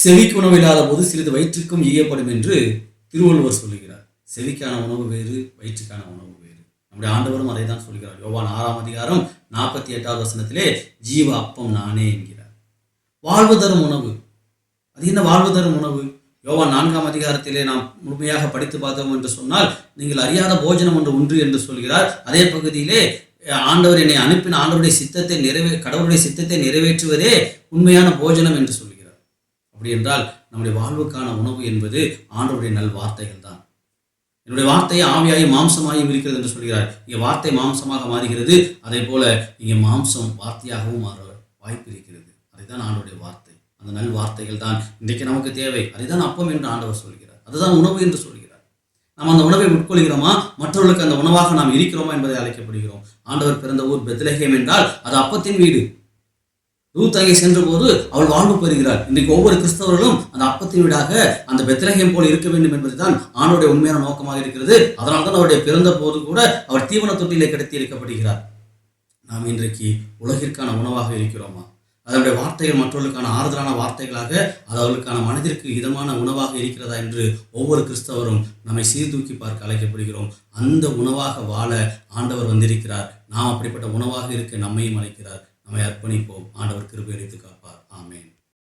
செவிக்கு உணவு இல்லாத போது சிறிது வயிற்றுக்கும் ஈயப்படும் என்று திருவள்ளுவர் சொல்லுகிறார். செவிக்கான உணவு வேறு, வயிற்றுக்கான உணவு வேறு. நம்முடைய ஆண்டவரும் அதை தான் சொல்கிறார். யோவான் 6ஆம் அதிகாரம் 48வது வசனத்திலே ஜீவ அப்பம் நானே என்கிறார். வாழ்வு தரும் உணவு. அது என்ன வாழ்வு தரும் உணவு? யோவான் 4ஆம் அதிகாரத்திலே நாம் முழுமையாக படித்து பார்த்தோம் என்று சொன்னால், நீங்கள் அறியாத போஜனம் ஒன்று உண்டு என்று சொல்கிறார். அதே பகுதியிலே ஆண்டவர் என்னை அனுப்பின ஆண்டவருடைய சித்தத்தை கடவுளுடைய சித்தத்தை நிறைவேற்றுவதே உண்மையான போஜனம் என்று சொல்கிறார். அப்படி என்றால் நம்முடைய வாழ்வுக்கான உணவு என்பது ஆண்டவருடைய நல் வார்த்தைகள் தான். என்னுடைய வார்த்தை ஆவியாயும் மாம்சமாயும் இருக்கிறது என்று சொல்கிறார். இங்கே வார்த்தை மாம்சமாக மாறுகிறது. அதே போல இங்கே மாம்சம் வார்த்தையாகவும் மாற வாய்ப்பு இருக்கிறது. அதுதான் ஆண்டவருடைய வார்த்தை. அந்த நல் வார்த்தைகள் தான் இன்றைக்கு நமக்கு தேவை. அதுதான் அப்பம் என்று ஆண்டவர் சொல்கிறார். அதுதான் உணவு என்று சொல்கிறார். நாம் அந்த உணவை உட்கொள்கிறோமா, மற்றவர்களுக்கு அந்த உணவாக நாம் இருக்கிறோமா என்பதை அழைக்கப்படுகிறோம். ஆண்டவர் பிறந்த ஊர் பெத்லகேம் என்றால் அது அப்பத்தின் வீடு. ரூத் அங்கே சென்ற போது அவள் வாழ்வு பெறுகிறார். இன்றைக்கு ஒவ்வொரு கிறிஸ்தவர்களும் அந்த அப்பத்தின் வீடாக அந்த பெத்லகேம் போல் இருக்க வேண்டும் என்பதுதான் ஆண்டவருடைய உண்மையான நோக்கமாக இருக்கிறது. அதனால்தான் அவருடைய பிறந்த போது கூட அவர் தீவன தொட்டிலே கடத்தி இருக்கப்படுகிறார். நாம் இன்றைக்கு உலகிற்கான உணவாக இருக்கிறோமா? அதனுடைய வார்த்தைகள் மற்றவர்களுக்கான ஆறுதலான வார்த்தைகளாக, அது அவர்களுக்கான மனதிற்கு இதமான உணவாக இருக்கிறதா என்று ஒவ்வொரு கிறிஸ்தவரும் நம்மை சீர்தூக்கி பார்க்க அழைக்கப்படுகிறோம். அந்த உணவாக வாழ ஆண்டவர் வந்திருக்கிறார். நாம் அப்படிப்பட்ட உணவாக இருக்க நம்மையும் அழைக்கிறார். நம்மை அர்ப்பணிப்போம். ஆண்டவர் கிருபை அளித்து காப்பார். ஆமென்.